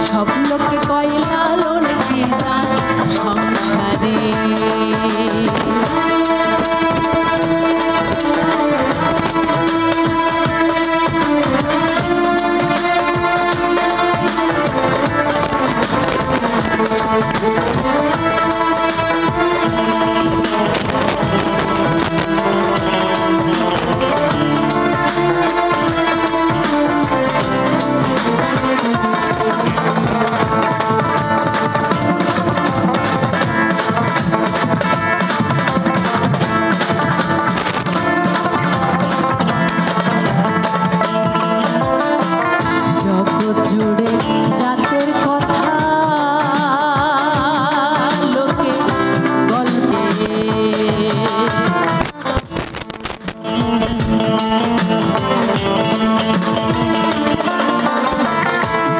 সব লোকে কয় লালন কি জাত সংসারে। জুড়ে জাতের কথা লোকে গল্পে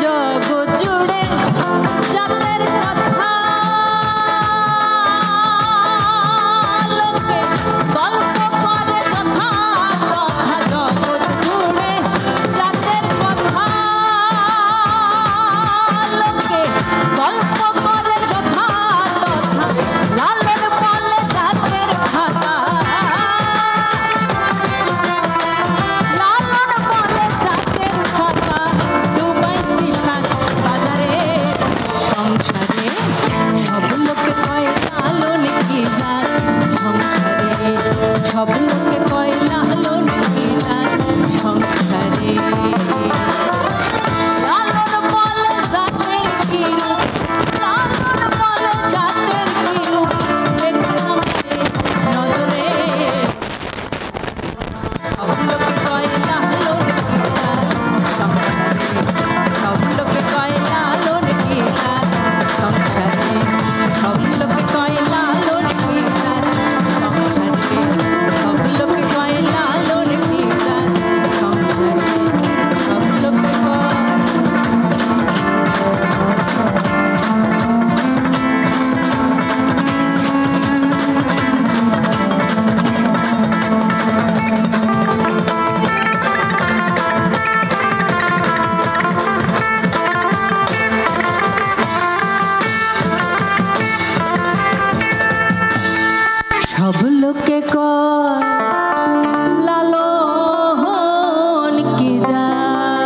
জগৎ জুড়ে জাতের কথা লোকে গল্প করে যথা কথা। জগৎ জুড়ে জাতের কথা গল্প করে যথা তথা। লালন বলে জাতের খাতা, লালন বলে জাতের খাতা। ডুবাইছি শাক বাজারে সংসারে, সব লোকে কয় লালন কি জাত সংসারে। সব লোকে কয় লালন কি জাত সংসারে। সব লোকে কয় লালন কি জাত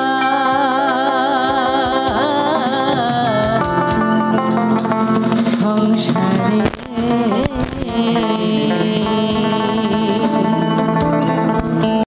সংসারে।